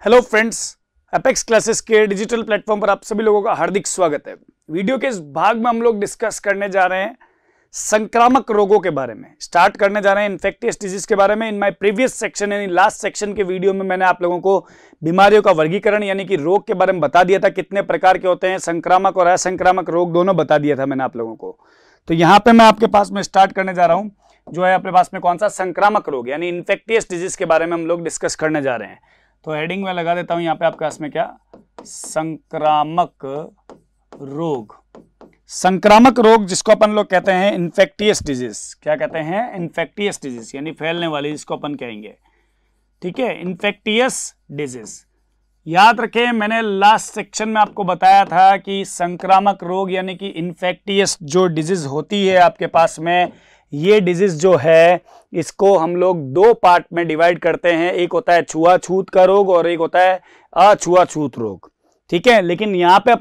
Hello friends, apex classes के digital platform पर आप सभी लोगों का हार्दिक स्वागत है। वीडियो के इस भाग में हम लोग डिस्कस करने जा रहे हैं संक्रामक रोगों के बारे में। स्टार्ट करने जा रहे हैं इन्फेक्टियस डिजीज के बारे में। इन माय प्रीवियस सेक्शन यानी लास्ट सेक्शन के वीडियो में मैंने आप लोगों को बीमारियों का वर्गीकरण यानी कि रोग के बारे में बता दिया था, कितने प्रकार के होते हैं, संक्रामक और असंक्रामक रोग दोनों बता दिया था मैंने आप लोगों को। तो यहाँ पे मैं आपके पास में स्टार्ट करने जा रहा हूँ जो है अपने पास में कौन सा संक्रामक रोग यानी इन्फेक्टियस डिजीज के बारे में हम लोग डिस्कस करने जा रहे हैं। तो हेडिंग में लगा देता हूं यहाँ पे आपके पास में क्या, संक्रामक रोग। संक्रामक रोग जिसको अपन लोग कहते हैं इन्फेक्टियस डिजीज। क्या कहते हैं? इन्फेक्टियस डिजीज यानी फैलने वाली, जिसको अपन कहेंगे। ठीक है, इन्फेक्टियस डिजीज। याद रखें, मैंने लास्ट सेक्शन में आपको बताया था कि संक्रामक रोग यानी कि इन्फेक्टियस जो डिजीज होती है आपके पास में, ये डिजीज जो है इसको हम लोग दो पार्ट में डिवाइड करते हैं। एक होता है छुआछूत का रोग और एक होता है अछुआछूत रोग। ठीक है, लेकिन यहाँ पे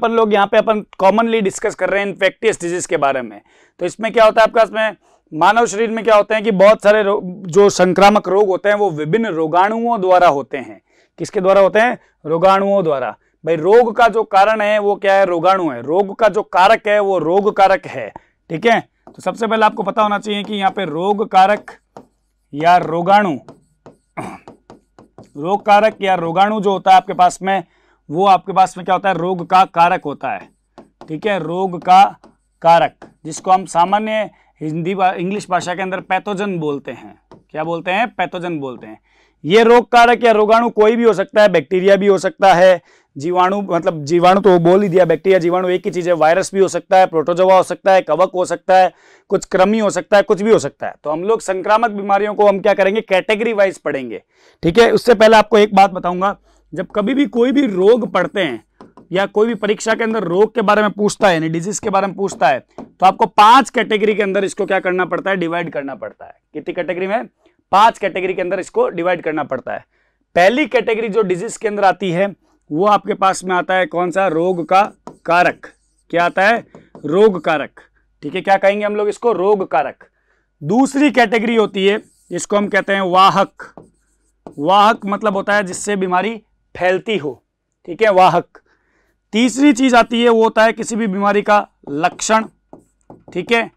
अपन कॉमनली डिस्कस कर रहे हैं इन्फेक्टियस डिजीज के बारे में। तो इसमें क्या होता है आपके पास में, मानव शरीर में क्या होते हैं कि बहुत सारे जो संक्रामक रोग होते हैं वो विभिन्न रोगाणुओं द्वारा होते हैं। किसके द्वारा होते हैं? रोगाणुओं द्वारा। भाई रोग का जो कारण है वो क्या है? रोगाणु है। रोग का जो कारक है वो रोग कारक है। ठीक है, तो सबसे पहले आपको पता होना चाहिए कि यहाँ पे रोग कारक या रोगाणु, रोग कारक या रोगाणु जो होता है आपके पास में, वो आपके पास में क्या होता है? रोग का कारक होता है। ठीक है, रोग का कारक, जिसको हम सामान्य इंग्लिश भाषा के अंदर पैथोजन बोलते हैं। क्या बोलते हैं? पैथोजन बोलते हैं। ये रोग कारक या रोगाणु कोई भी हो सकता है, बैक्टीरिया भी हो सकता है, जीवाणु, मतलब जीवाणु तो बोल ही दिया, बैक्टीरिया जीवाणु एक ही चीज है। वायरस भी हो सकता है, प्रोटोजोआ हो सकता है, कवक हो सकता है, कुछ कृमि हो सकता है, कुछ भी हो सकता है। तो हम लोग संक्रामक बीमारियों को हम क्या करेंगे? कैटेगरी वाइज पढ़ेंगे। ठीक है, उससे पहले आपको एक बात बताऊंगा, जब कभी भी कोई भी रोग पढ़ते हैं या कोई भी परीक्षा के अंदर रोग के बारे में पूछता है यानी डिजीज के बारे में पूछता है, तो आपको 5 कैटेगरी के अंदर इसको क्या करना पड़ता है? डिवाइड करना पड़ता है। कितनी कैटेगरी में? 5 कैटेगरी के अंदर इसको डिवाइड करना पड़ता है। पहली कैटेगरी जो डिजीज के अंदर आती है वो आपके पास में आता है कौन सा? रोग का कारक। क्या आता है? रोग कारक। ठीक है, क्या कहेंगे हम लोग इसको? रोग कारक। दूसरी कैटेगरी होती है जिसको हम कहते हैं वाहक। वाहक मतलब होता है जिससे बीमारी फैलती हो। ठीक है, वाहक। तीसरी चीज आती है वो होता है किसी भी बीमारी का लक्षण। ठीक है,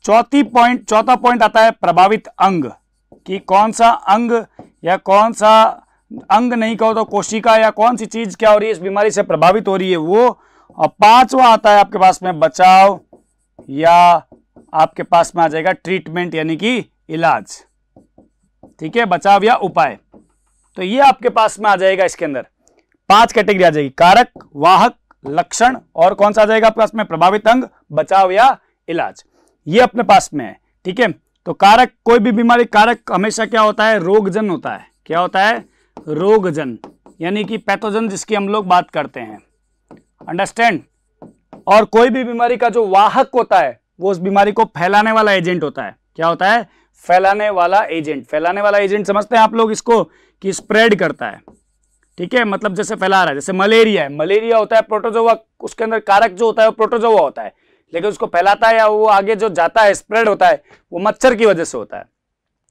चौथा पॉइंट आता है प्रभावित अंग, कि कौन सा अंग या कौन सा अंग नहीं कहो तो कोशिका या कौन सी चीज क्या हो रही है, इस बीमारी से प्रभावित हो रही है वो। और 5वां आता है आपके पास में बचाव, या आपके पास में आ जाएगा ट्रीटमेंट यानी कि इलाज। ठीक है, बचाव या उपाय। तो ये आपके पास में आ जाएगा, इसके अंदर 5 कैटेगरी आ जाएगी, कारक, वाहक, लक्षण और कौन सा आ जाएगा आपके पास में? प्रभावित अंग, बचाव या इलाज। ये अपने पास में है। ठीक है, तो कारक, कोई भी बीमारी कारक हमेशा क्या होता है? रोगजन होता है। क्या होता है? रोगजन यानी कि पैथोजन, जिसकी हम लोग बात करते हैं। अंडरस्टैंड? और कोई भी बीमारी का जो वाहक होता है वो उस बीमारी को फैलाने वाला एजेंट होता है। क्या होता है? फैलाने वाला एजेंट। फैलाने वाला एजेंट समझते हैं आप लोग इसको, कि स्प्रेड करता है। ठीक है, मतलब जैसे फैला रहा है, जैसे मलेरिया है। मलेरिया होता है प्रोटोजोआ, उसके अंदर कारक जो होता है वो प्रोटोजोआ होता है, लेकिन उसको फैलाता है या वो आगे जो जाता है, स्प्रेड होता है, वो मच्छर की वजह से होता है।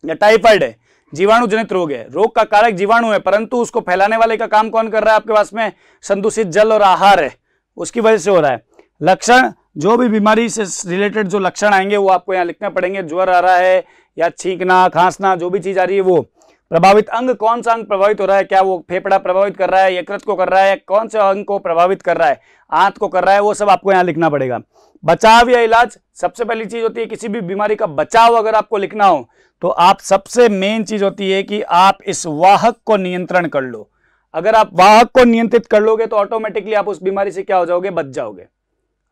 या टाइफाइड है, जीवाणु जनित रोग है, रोग का कारक जीवाणु है, परंतु उसको फैलाने वाले का काम कौन कर रहा है आपके पास में? संदूषित जल और आहार है, उसकी वजह से हो रहा है। लक्षण, जो भी बीमारी से रिलेटेड जो लक्षण आएंगे वो आपको यहाँ लिखने पड़ेंगे। ज्वर आ रहा है या छींकना, खांसना, जो भी चीज आ रही है वो। प्रभावित अंग, कौन सा अंग प्रभावित हो रहा है? क्या वो फेफड़ा प्रभावित कर रहा है, यकृत को कर रहा है, कौन से अंग को प्रभावित कर रहा है, आंत को कर रहा है, वो सब आपको यहाँ लिखना पड़ेगा। बचाव या इलाज, सबसे पहली चीज होती है किसी भी बीमारी का बचाव अगर आपको लिखना हो तो आप सबसे मेन चीज होती है कि आप इस वाहक को नियंत्रण कर लो। अगर आप वाहक को नियंत्रित कर लोगे तो ऑटोमेटिकली आप उस बीमारी से क्या हो जाओगे? बच जाओगे,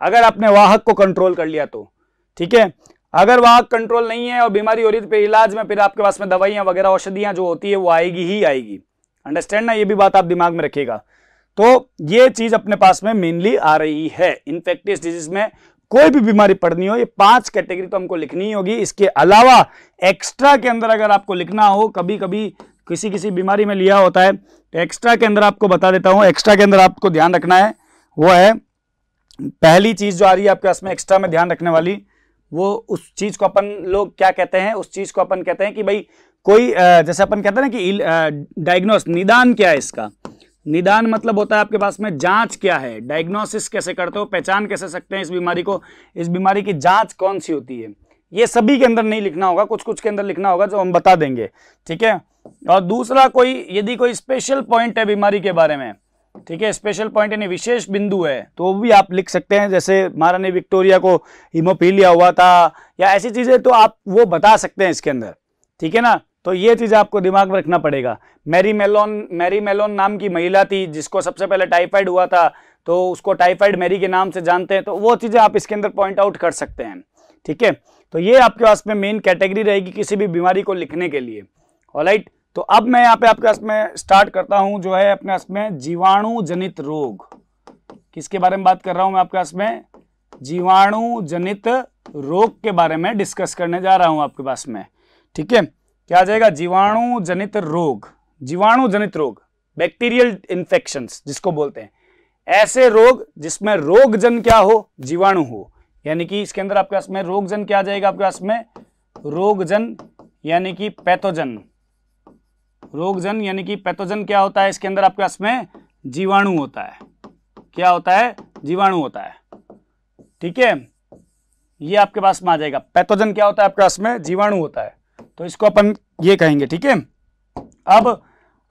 अगर आपने वाहक को कंट्रोल कर लिया तो। ठीक है, अगर वाहक कंट्रोल नहीं है और बीमारी हो रही है तो फिर इलाज में फिर आपके पास में दवाइयां वगैरह औषधियां जो होती है वो आएगी ही आएगी। अंडरस्टैंड ना? ये भी बात आप दिमाग में रखिएगा। तो ये चीज अपने पास में मेनली आ रही है इन्फेक्टियस डिजीज में। कोई भी बीमारी पढ़नी हो, ये 5 कैटेगरी तो हमको लिखनी ही होगी। इसके अलावा एक्स्ट्रा के अंदर अगर आपको लिखना हो, कभी कभी किसी बीमारी में लिया होता है, तो एक्स्ट्रा के अंदर आपको बता देता हूं। एक्स्ट्रा के अंदर आपको ध्यान रखना है वो है, पहली चीज जो आ रही है आपके पास में एक्स्ट्रा में ध्यान रखने वाली, वो उस चीज को अपन लोग क्या कहते हैं? उस चीज को अपन कहते हैं कि भाई कोई जैसे अपन कहते हैं ना कि डायग्नोस, निदान क्या है इसका, निदान मतलब होता है आपके पास में जांच क्या है, डायग्नोसिस कैसे करते हो, पहचान कैसे सकते हैं इस बीमारी को, इस बीमारी की जांच कौन सी होती है। ये सभी के अंदर नहीं लिखना होगा, कुछ कुछ के अंदर लिखना होगा जो हम बता देंगे, ठीक है। और दूसरा, कोई यदि कोई स्पेशल पॉइंट है बीमारी के बारे में, ठीक है, स्पेशल पॉइंट यानी विशेष बिंदु है, तो वो भी आप लिख सकते हैं। जैसे महारानी विक्टोरिया को हीमोफीलिया हुआ था या ऐसी चीजें, तो आप वो बता सकते हैं इसके अंदर, ठीक है ना। तो ये चीज आपको दिमाग में रखना पड़ेगा। मैरी मेलोन नाम की महिला थी जिसको सबसे पहले टाइफाइड हुआ था, तो उसको टाइफाइड मैरी के नाम से जानते हैं, तो वो चीजें आप इसके अंदर पॉइंट आउट कर सकते हैं, ठीक है। तो ये आपके पास में मेन कैटेगरी रहेगी किसी भी बीमारी को लिखने के लिए। ऑलराइट, तो अब मैं यहाँ पे आपके पास में स्टार्ट करता हूं जो है अपने पास में जीवाणु जनित रोग। किसके बारे में बात कर रहा हूं मैं आपके पास में? जीवाणु जनित रोग के बारे में डिस्कस करने जा रहा हूं आपके पास में, ठीक है। क्या आ जाएगा? जीवाणु जनित रोग। जीवाणु जनित रोग, बैक्टीरियल इन्फेक्शंस जिसको बोलते हैं, ऐसे रोग जिसमें रोगजन क्या हो? जीवाणु हो। यानी कि इसके अंदर आपके पास में रोगजन क्या आ जाएगा आपके पास में? रोगजन यानी कि पैथोजन। रोगजन यानी कि पैथोजन क्या होता है इसके अंदर आपके पास में? जीवाणु होता है। क्या होता है? जीवाणु होता है, ठीक है। ये आपके पास में आ जाएगा। पैथोजन क्या होता है आपके पास में? जीवाणु होता है, तो इसको अपन ये कहेंगे, ठीक है।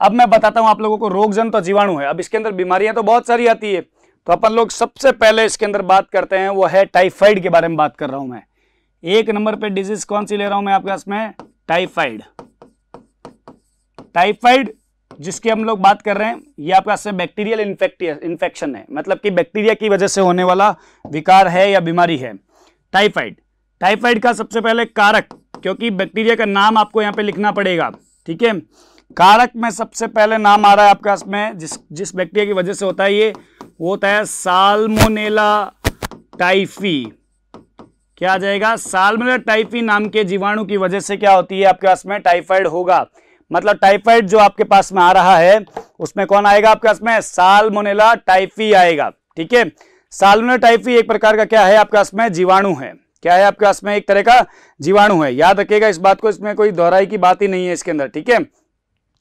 अब मैं बताता हूं आप लोगों को, रोगजन तो जीवाणु है। अब इसके अंदर बीमारियां तो बहुत सारी आती है, तो अपन लोग सबसे पहले इसके अंदर बात करते हैं वो है टाइफाइड के बारे में बात कर रहा हूं मैं। एक नंबर पे डिजीज कौन सी ले रहा हूं मैं आपके पास में? टाइफाइड। टाइफाइड जिसकी हम लोग बात कर रहे हैं, ये आपके पास में बैक्टीरियल इन्फेक्शन है, मतलब कि बैक्टीरिया की वजह से होने वाला विकार है या बीमारी है टाइफाइड। टाइफाइड का सबसे पहले कारक, क्योंकि बैक्टीरिया का नाम आपको यहां पे लिखना पड़ेगा, ठीक है। कारक में सबसे पहले नाम आ रहा है आपके पास में जिस बैक्टीरिया की वजह से होता है, ये वो होता है साल्मोनेला टाइफी। क्या आ जाएगा? साल्मोनेला टाइफी नाम के जीवाणु की वजह से क्या होती है आपके पास में? टाइफाइड होगा। मतलब टाइफाइड जो आपके पास में आ रहा है उसमें कौन आएगा आपके पास में? साल्मोनेला टाइफी आएगा, ठीक है। साल्मोनेला टाइफी एक प्रकार का क्या है आपके पास में? जीवाणु है। क्या है आपके पास में? एक तरह का जीवाणु है। याद रखिएगा इस बात को, इसमें कोई दोहराई की बात ही नहीं है इसके अंदर, ठीक है।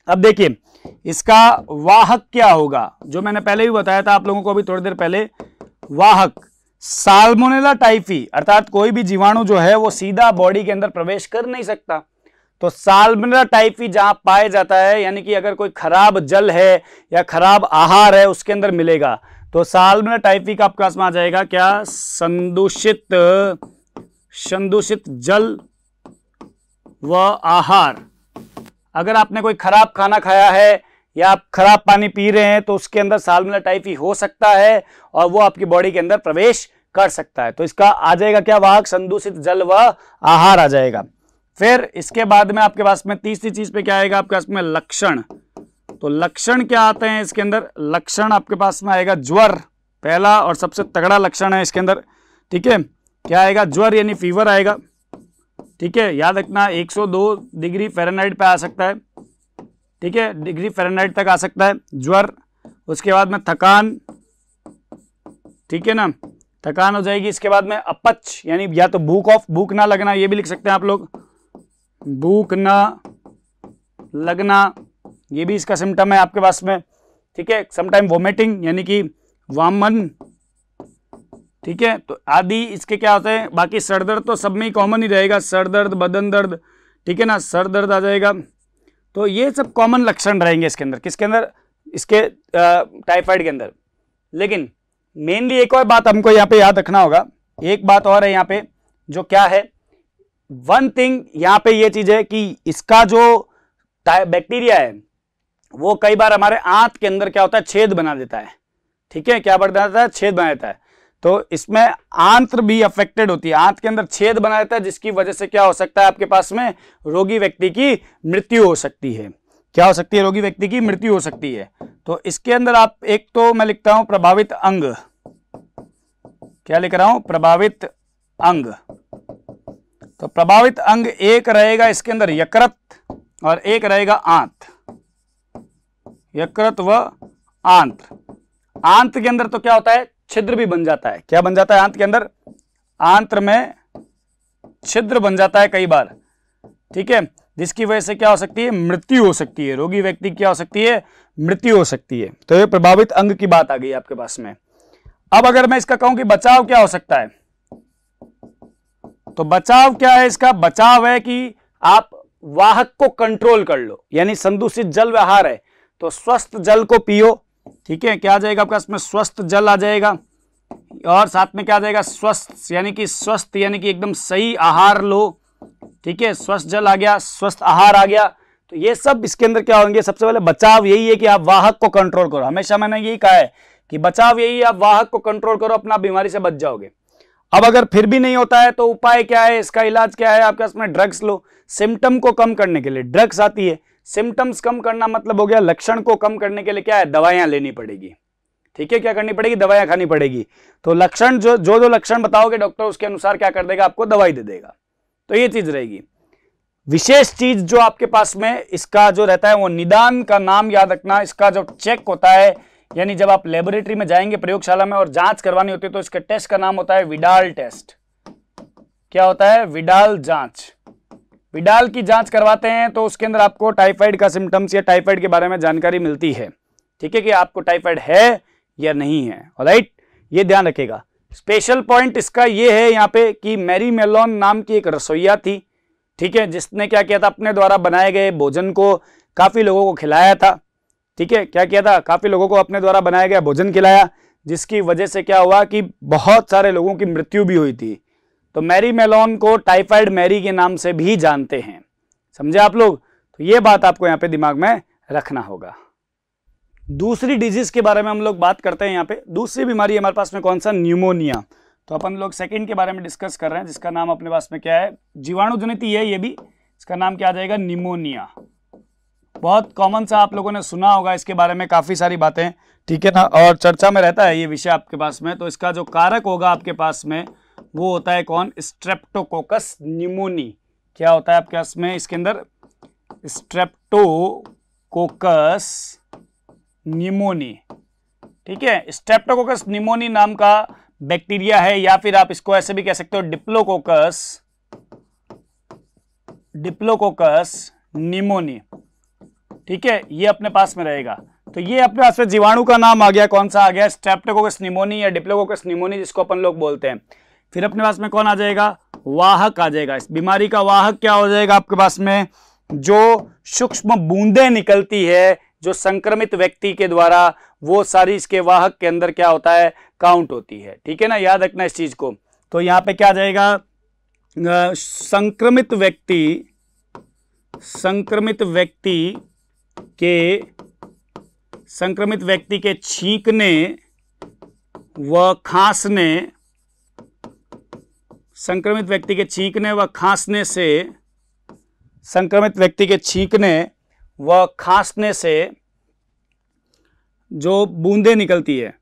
अब देखिए इसका वाहक क्या होगा, जो मैंने पहले भी बताया था आप लोगों को अभी थोड़ी देर पहले। वाहक साल्मोनेला टाइफी, अर्थात कोई भी जीवाणु जो है वो सीधा बॉडी के अंदर प्रवेश कर नहीं सकता। तो साल्मोनेला टाइफी जहां पाया जाता है, यानी कि अगर कोई खराब जल है या खराब आहार है उसके अंदर मिलेगा, तो साल्मोनेला टाइफी का आपके पास में आ जाएगा क्या? संदूषित जल व आहार। अगर आपने कोई खराब खाना खाया है या आप खराब पानी पी रहे हैं तो उसके अंदर साल्मोनेला टाइफी हो सकता है और वो आपकी बॉडी के अंदर प्रवेश कर सकता है। तो इसका आ जाएगा क्या? वाहक संदूषित जल व आहार आ जाएगा। फिर इसके बाद में आपके पास में तीसरी चीज पे क्या आएगा आपके पास में? लक्षण। तो लक्षण क्या आते हैं इसके अंदर? लक्षण आपके पास में आएगा ज्वर, पहला और सबसे तगड़ा लक्षण है इसके अंदर, ठीक है। क्या आएगा? ज्वर यानी फीवर आएगा, ठीक है। याद रखना 102 डिग्री फ़ारेनहाइट पे आ सकता है, ठीक है, डिग्री फ़ारेनहाइट तक आ सकता है ज्वर। उसके बाद में थकान, ठीक है ना, थकान हो जाएगी। इसके बाद में अपच यानी या तो भूख ना लगना, ये भी लिख सकते हैं आप लोग, भूख ना लगना, ये भी इसका सिम्टम है आपके पास में, ठीक है। समटाइम वोमिटिंग यानी कि वामन, ठीक है। तो आदि इसके क्या होते हैं। बाकी सर दर्द तो सब में ही कॉमन ही रहेगा, सर दर्द, बदन दर्द, ठीक है ना, सर दर्द आ जाएगा। तो ये सब कॉमन लक्षण रहेंगे इसके अंदर। किसके अंदर? इसके टाइफाइड के अंदर। लेकिन मेनली एक और बात हमको यहाँ पे याद रखना होगा, एक बात और है यहाँ पे, जो क्या है, वन थिंग यहाँ पे ये चीज है कि इसका जो बैक्टीरिया है वो कई बार हमारे आंत के अंदर क्या होता है? छेद बना देता है, ठीक है। क्या बना देता है? छेद बना देता है। तो इसमें आंत्र भी अफेक्टेड होती है, आंत के अंदर छेद बना देता है, जिसकी वजह से क्या हो सकता है आपके पास में? रोगी व्यक्ति की मृत्यु हो सकती है। क्या हो सकती है? रोगी व्यक्ति की मृत्यु हो सकती है। तो इसके अंदर आप एक तो मैं लिखता हूं प्रभावित अंग। क्या लिख रहा हूं? प्रभावित अंग। तो प्रभावित अंग एक रहेगा इसके अंदर यकृत और एक रहेगा आंत, यकृत व आंत्र। आंत के अंदर तो क्या होता है? छिद्र भी बन जाता है। क्या बन जाता है आंत के अंदर? आंत्र में छिद्र बन जाता है कई बार, ठीक है। जिसकी वजह से क्या हो सकती है, मृत्यु हो सकती है। रोगी व्यक्ति क्या हो सकती है, मृत्यु हो सकती है। तो ये प्रभावित अंग की बात आ गई आपके पास में। अब अगर मैं इसका कहूं कि बचाव क्या हो सकता है, तो बचाव क्या है, इसका बचाव है कि आप वाहक को कंट्रोल कर लो, यानी संदूषित जल व्यवहार है तो स्वस्थ जल को पियो। ठीक है, क्या आ जाएगा आपका इसमें, स्वस्थ जल आ जाएगा। और साथ में क्या आ जाएगा, स्वस्थ यानी कि एकदम सही आहार लो। ठीक है, स्वस्थ जल आ गया, स्वस्थ आहार आ गया। तो ये सब इसके अंदर क्या होंगे, सबसे पहले बचाव यही है कि आप वाहक को कंट्रोल करो। हमेशा मैंने यही कहा है कि बचाव यही है, आप वाहक को कंट्रोल करो, अपना बीमारी से बच जाओगे। अब अगर फिर भी नहीं होता है तो उपाय क्या है, इसका इलाज क्या है, आपके इसमें ड्रग्स लो। सिम्टम को कम करने के लिए ड्रग्स आती है। सिम्टम्स कम करना मतलब हो गया लक्षण को कम करने के लिए क्या है, दवाइयां लेनी पड़ेगी। ठीक है, क्या करनी पड़ेगी, दवाइयां खानी पड़ेगी। तो लक्षण जो लक्षण बताओगे डॉक्टर उसके अनुसार क्या कर देगा, आपको दवाई दे देगा। तो ये चीज रहेगी। विशेष चीज जो आपके पास में इसका जो रहता है वो निदान का नाम याद रखना। इसका जो चेक होता है, यानी जब आप लेबोरेटरी में जाएंगे प्रयोगशाला में और जांच करवानी होती है तो इसके टेस्ट का नाम होता है विडाल टेस्ट। क्या होता है, विडाल जांच। विडाल की जांच करवाते हैं तो उसके अंदर आपको टाइफाइड का सिम्टम्स या टाइफाइड के बारे में जानकारी मिलती है। ठीक है, कि आपको टाइफाइड है या नहीं है। ऑलराइट, ये ध्यान रखेगा। स्पेशल पॉइंट इसका ये है यहाँ पे कि मैरी मेलोन नाम की एक रसोइया थी। ठीक है, जिसने क्या किया था, अपने द्वारा बनाए गए भोजन को काफी लोगों को खिलाया था। ठीक है, क्या किया था, काफी लोगों को अपने द्वारा बनाया गया भोजन खिलाया, जिसकी वजह से क्या हुआ कि बहुत सारे लोगों की मृत्यु भी हुई थी। तो मैरी मेलोन को टाइफाइड मैरी के नाम से भी जानते हैं। समझे आप लोग। तो ये बात आपको यहाँ पे दिमाग में रखना होगा। दूसरी डिजीज के बारे में हम लोग बात करते हैं। यहाँ पे दूसरी बीमारी हमारे पास में कौन सा, न्यूमोनिया। तो अपन लोग सेकंड के बारे में डिस्कस कर रहे हैं, जिसका नाम अपने पास में क्या है, जीवाणु जनित ही है ये भी। इसका नाम क्या आ जाएगा, निमोनिया। बहुत कॉमन सा आप लोगों ने सुना होगा इसके बारे में काफी सारी बातें। ठीक है ना, और चर्चा में रहता है ये विषय आपके पास में। तो इसका जो कारक होगा आपके पास में वो होता है कौन, स्ट्रेप्टोकोकस निमोनी। क्या होता है आपके पास में इसके अंदर, स्ट्रेप्टोकोकस निमोनी। ठीक है, स्ट्रेप्टोकोकस निमोनी नाम का बैक्टीरिया है, या फिर आप इसको ऐसे भी कह सकते हो डिप्लोकोकस निमोनी। ठीक है, ये अपने पास में रहेगा। तो ये अपने पास में जीवाणु का नाम आ गया, कौन सा आ गया, स्ट्रेप्टोकोकस निमोनी या डिप्लोकोकस निमोनी, जिसको अपन लोग बोलते हैं। फिर अपने पास में कौन आ जाएगा, वाहक आ जाएगा। इस बीमारी का वाहक क्या हो जाएगा आपके पास में, जो सूक्ष्म बूंदें निकलती है जो संक्रमित व्यक्ति के द्वारा, वो सारी इसके वाहक के अंदर क्या होता है, काउंट होती है। ठीक है ना, याद रखना इस चीज को। तो यहां पे क्या आ जाएगा, संक्रमित व्यक्ति के छींकने व खांसने, संक्रमित व्यक्ति के छींकने व खांसने से जो बूंदें निकलती है।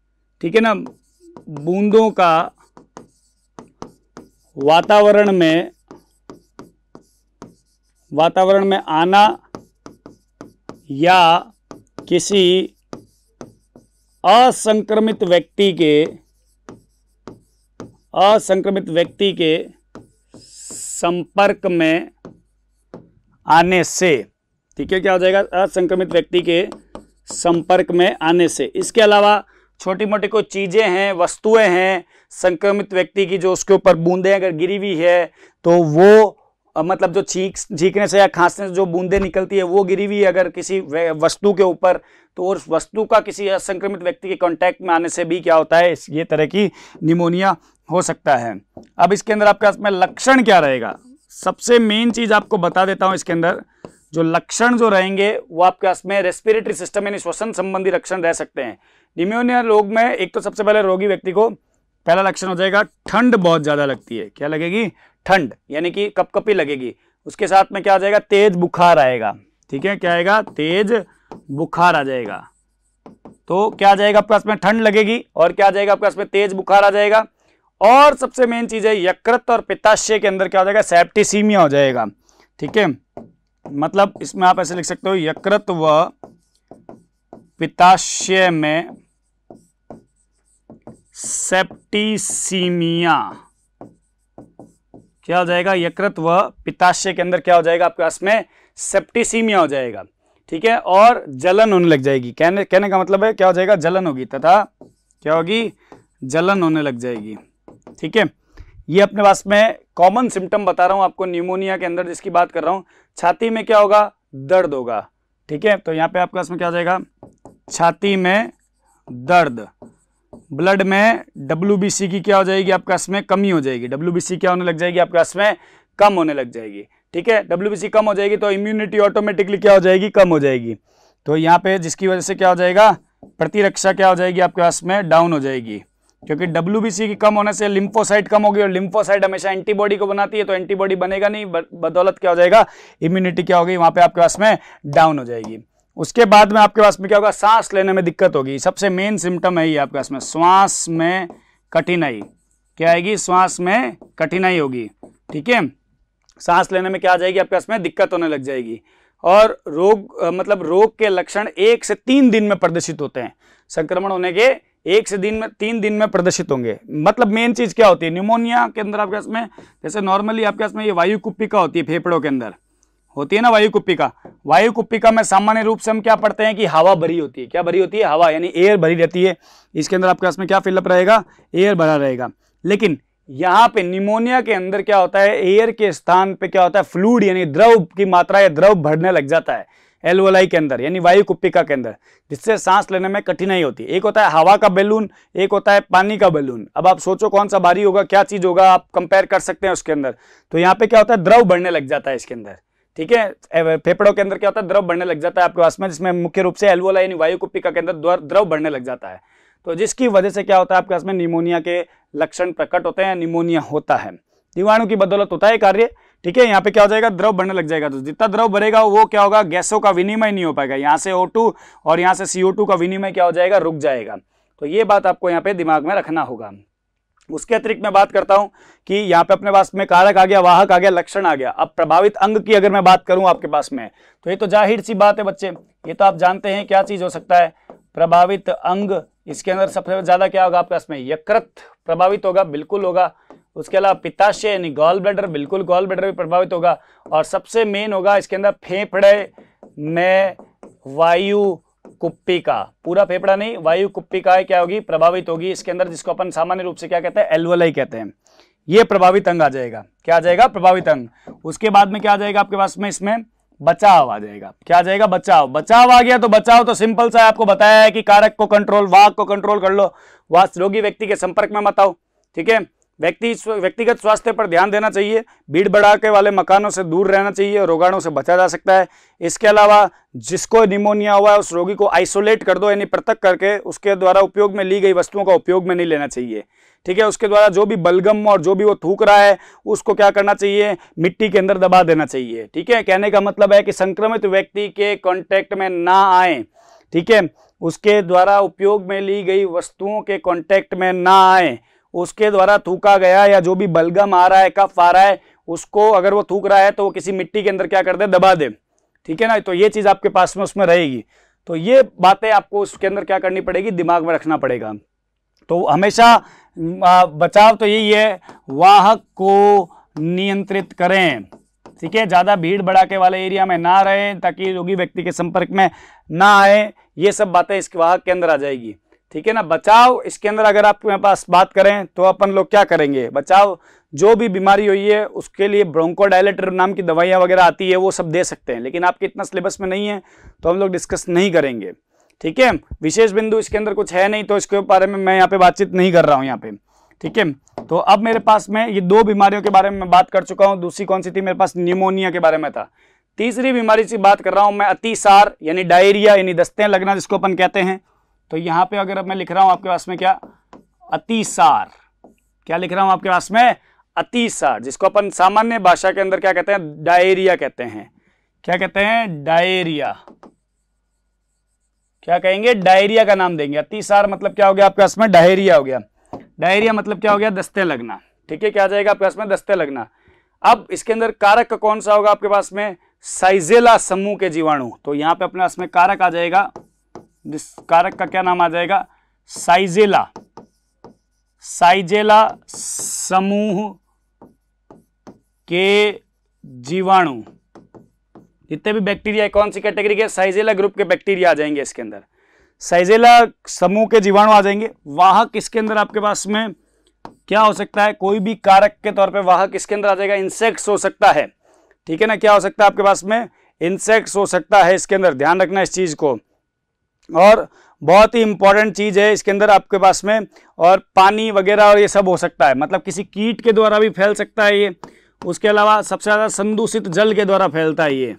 ठीक है ना, बूंदों का वातावरण में आना या किसी असंक्रमित व्यक्ति के संपर्क में आने से। ठीक है, क्या हो जाएगा, असंक्रमित व्यक्ति के संपर्क में आने से। इसके अलावा छोटी मोटी कोई चीजें हैं, वस्तुएं हैं संक्रमित व्यक्ति की, जो उसके ऊपर बूंदें अगर गिरी हुई है तो वो मतलब जो छींकने से या खांसने से जो बूंदें निकलती है वो गिरी हुई अगर किसी वस्तु के ऊपर, तो उस वस्तु का किसी असंक्रमित व्यक्ति के कांटेक्ट में आने से भी क्या होता है, ये तरह की निमोनिया हो सकता है। अब इसके अंदर आपके पास में लक्षण क्या रहेगा, सबसे मेन चीज आपको बता देता हूं। इसके अंदर जो लक्षण जो रहेंगे वो आपके पास में रेस्पिरेटरी सिस्टम यानी श्वसन संबंधी लक्षण रह सकते हैं। निमोनिया रोग में एक तो सबसे पहले रोगी व्यक्ति को पहला लक्षण हो जाएगा, ठंड बहुत ज्यादा लगती है। क्या लगेगी, ठंड, यानी कि कपकपी लगेगी। उसके साथ में क्या आ जाएगा, तेज बुखार आएगा। ठीक है, क्या आएगा, तेज बुखार आ जाएगा। तो क्या आ जाएगा आपके पास में, ठंड लगेगी, और क्या आ जाएगा आपके पास में, तेज बुखार आ जाएगा। और सबसे मेन चीज है यकृत और पित्ताशय के अंदर क्या हो जाएगा, सेप्टिसीमिया हो जाएगा। ठीक है, मतलब इसमें आप ऐसे लिख सकते हो, यकृत व पित्ताशय में सेप्टिसीमिया। क्या हो जाएगा, यकृत व पित्ताशय के अंदर क्या हो जाएगा आपके पास में, सेप्टिसीमिया हो जाएगा, ठीक है, और जलन होने लग जाएगी। कहने का मतलब है क्या हो जाएगा, जलन होगी, तथा क्या होगी, जलन होने लग जाएगी, ठीक है। ये अपने पास में कॉमन सिम्टम बता रहा हूं आपको निमोनिया के अंदर जिसकी बात कर रहा हूं। छाती में क्या होगा, दर्द होगा, ठीक है। तो यहाँ पे आपके पास में क्या हो जाएगा, छाती में दर्द। ब्लड में WBC की क्या हो जाएगी आपके पास में, कमी हो जाएगी। WBC क्या होने लग जाएगी आपके पास में, कम होने लग जाएगी, ठीक है। WBC कम हो जाएगी तो इम्यूनिटी ऑटोमेटिकली क्या हो जाएगी, कम हो जाएगी। तो यहाँ पे जिसकी वजह से क्या हो जाएगा, प्रतिरक्षा क्या हो जाएगी आपके पास में, डाउन हो जाएगी, क्योंकि WBC की कम होने से लिम्फोसाइट कम होगी, और लिम्फोसाइट हमेशा एंटीबॉडी को बनाती है, तो एंटीबॉडी बनेगा नहीं, बदौलत क्या हो जाएगा, इम्यूनिटी क्या होगी वहां पे आपके पास में डाउन हो जाएगी। उसके बाद में आपके पास में क्या होगा, सांस लेने में दिक्कत होगी। सबसे मेन सिम्टम है ये आपके पास में, श्वास में कठिनाई। क्या आएगी, श्वास में कठिनाई होगी, ठीक है। सांस लेने में क्या आ जाएगी आपके पास में, दिक्कत होने लग जाएगी। और रोग मतलब रोग के लक्षण 1 से 3 दिन में प्रदर्शित होते हैं। संक्रमण होने के 1 से 3 दिन में प्रदर्शित होंगे। मतलब मेन चीज क्या होती है निमोनिया के अंदर आपके पास में, जैसे नॉर्मली आपके पास में ये वायु कुप्पिका होती है, फेफड़ों के अंदर होती है ना वायु कुप्पिका। वायु कुप्पिका में सामान्य रूप से हम क्या पढ़ते हैं कि हवा भरी होती है। क्या भरी होती है, हवा, यानी एयर भरी रहती है। इसके अंदर आपके पास में क्या फिलअप रहेगा, एयर भरा रहेगा। लेकिन यहाँ पे निमोनिया के अंदर क्या होता है, एयर के स्थान पे क्या होता है, फ्लूइड यानी द्रव की मात्रा या द्रव भरने लग जाता है एल्वोलाई के अंदर, यानी वायु कुप्पिका के अंदर, जिससे सांस लेने में कठिनाई होती है। एक होता है हवा का बैलून, एक होता है पानी का बैलून। अब आप सोचो कौन सा भारी होगा, क्या चीज होगा, आप कंपेयर कर सकते हैं उसके अंदर। तो यहाँ पे क्या होता है, द्रव बढ़ने लग जाता है इसके अंदर, ठीक है। फेफड़ों के अंदर क्या होता है, द्रव बढ़ने लग जाता है आपके पास में, जिसमें मुख्य रूप से एल्वोलाई यानी वायु कुप्पिका के अंदर द्रव बढ़ने लग जाता है। तो जिसकी वजह से क्या होता है आपके पास में, निमोनिया के लक्षण प्रकट होते हैं, निमोनिया होता है। जीवाणु की बदौलत होता है कार्य, ठीक है। यहाँ पे क्या हो जाएगा, द्रव बढ़ने लग जाएगा। तो जितना द्रव बढ़ेगा वो क्या होगा, गैसों का विनिमय नहीं हो पाएगा। यहाँ से O2 और यहाँ से CO2 का विनिमय क्या हो जाएगा, रुक जाएगा। तो ये बात आपको यहाँ पे दिमाग में रखना होगा। उसके अतिरिक्त मैं बात करता हूं कि यहाँ पे अपने पास में कारक आ गया, वाहक आ गया, लक्षण आ गया। अब प्रभावित अंग की अगर मैं बात करूं आपके पास में, तो ये तो जाहिर सी बात है बच्चे, ये तो आप जानते हैं क्या चीज हो सकता है प्रभावित अंग। इसके अंदर सबसे ज्यादा क्या होगा आपके पास में, यकृत प्रभावित होगा, बिल्कुल होगा। उसके अलावा पित्ताशय यानी गॉल ब्लैडर, बिल्कुल गॉल ब्लैडर भी प्रभावित होगा। और सबसे मेन होगा इसके अंदर फेफड़े में वायु कुप्पिका, पूरा फेफड़ा नहीं, वायु कुप्पिका क्या होगी, प्रभावित होगी इसके अंदर, जिसको अपन सामान्य रूप से क्या कहते हैं, एल्वोलाई कहते हैं। ये प्रभावित अंग आ जाएगा। क्या आ जाएगा, प्रभावित अंग। उसके बाद में क्या आ जाएगा आपके पास में, इसमें बचाव आ जाएगा। क्या आ जाएगा, बचाव। बचाव आ गया तो बचाव तो सिंपल सा है, आपको बताया है कि कारक को कंट्रोल, वाहक को कंट्रोल कर लो, रोगी व्यक्ति के संपर्क में मत आओ, ठीक है। व्यक्तिगत स्वास्थ्य पर ध्यान देना चाहिए, भीड़ भड़ाके वाले मकानों से दूर रहना चाहिए, रोगाणु से बचा जा सकता है। इसके अलावा जिसको निमोनिया हुआ है उस रोगी को आइसोलेट कर दो, यानी पृथक करके उसके द्वारा उपयोग में ली गई वस्तुओं का उपयोग में नहीं लेना चाहिए, ठीक है। उसके द्वारा जो भी बलगम और जो भी वो थूक रहा है उसको क्या करना चाहिए, मिट्टी के अंदर दबा देना चाहिए, ठीक है। कहने का मतलब है कि संक्रमित व्यक्ति के कांटेक्ट में ना आए, ठीक है। उसके द्वारा उपयोग में ली गई वस्तुओं के कांटेक्ट में ना आए, उसके द्वारा थूका गया या जो भी बलगम आ रहा है, कफ आ रहा है, उसको अगर वो थूक रहा है तो वो किसी मिट्टी के अंदर क्या कर दे, दबा दे, ठीक है ना। तो ये चीज आपके पास में उसमें रहेगी। तो ये बातें आपको उसके अंदर क्या करनी पड़ेगी, दिमाग में रखना पड़ेगा। तो हमेशा बचाव तो यही है, वाहक को नियंत्रित करें, ठीक है। ज्यादा भीड़ भड़ाके वाले एरिया में ना रहे ताकि रोगी व्यक्ति के संपर्क में ना आए। ये सब बातें इस वाहक के अंदर आ जाएगी, ठीक है ना। बचाव इसके अंदर अगर आपके पास बात करें तो अपन लोग क्या करेंगे, बचाव जो भी बीमारी हुई है उसके लिए ब्रोंकोडायलेटर नाम की दवाइयां वगैरह आती है, वो सब दे सकते हैं। लेकिन आपके इतना सिलेबस में नहीं है तो हम लोग डिस्कस नहीं करेंगे, ठीक है। विशेष बिंदु इसके अंदर कुछ है नहीं तो इसके बारे में मैं यहाँ पे बातचीत नहीं कर रहा हूँ यहाँ पे, ठीक है। तो अब मेरे पास में ये 2 बीमारियों के बारे में मैं बात कर चुका हूँ। दूसरी कौन सी थी मेरे पास, निमोनिया के बारे में था। तीसरी बीमारी से बात कर रहा हूं मैं, अतिसार यानी डायरिया यानी दस्ते लगना जिसको अपन कहते हैं। तो यहां पे अगर मैं लिख रहा हूं आपके पास में क्या, अतिसार। क्या लिख रहा हूं आपके पास में, अतिसार, जिसको अपन सामान्य भाषा के अंदर क्या कहते हैं, डायरिया कहते हैं। क्या कहते हैं, डायरिया। क्या कहेंगे, डायरिया का नाम देंगे। अतिसार मतलब क्या हो गया आपके पास में, डायरिया हो गया। डायरिया मतलब क्या हो गया, दस्ते लगना, ठीक है। क्या आ जाएगा आपके पास में, दस्ते लगना। अब इसके अंदर कारक कौन सा होगा आपके पास में, साइजेला समूह के जीवाणु। तो यहां पे अपने पास में कारक आ जाएगा, जिस कारक का क्या नाम आ जाएगा, साइजेला। साइजेला समूह के जीवाणु, जितने भी बैक्टीरिया है कौन सी कैटेगरी के, साइजेला ग्रुप के बैक्टीरिया आ जाएंगे इसके अंदर, साइजेला समूह के जीवाणु आ जाएंगे। वाहक इसके अंदर आपके पास में क्या हो सकता है, कोई भी कारक के तौर पे वाहक इसके अंदर आ जाएगा, इंसेक्ट्स हो सकता है, ठीक है ना, क्या हो सकता है आपके पास में, इंसेक्ट्स हो सकता है इसके अंदर, ध्यान रखना इस चीज को। और बहुत ही इंपॉर्टेंट चीज है इसके अंदर आपके पास में, और पानी वगैरह और ये सब हो सकता है, मतलब किसी कीट के द्वारा भी फैल सकता है ये। उसके अलावा सबसे ज्यादा संदूषित जल के द्वारा फैलता है ये,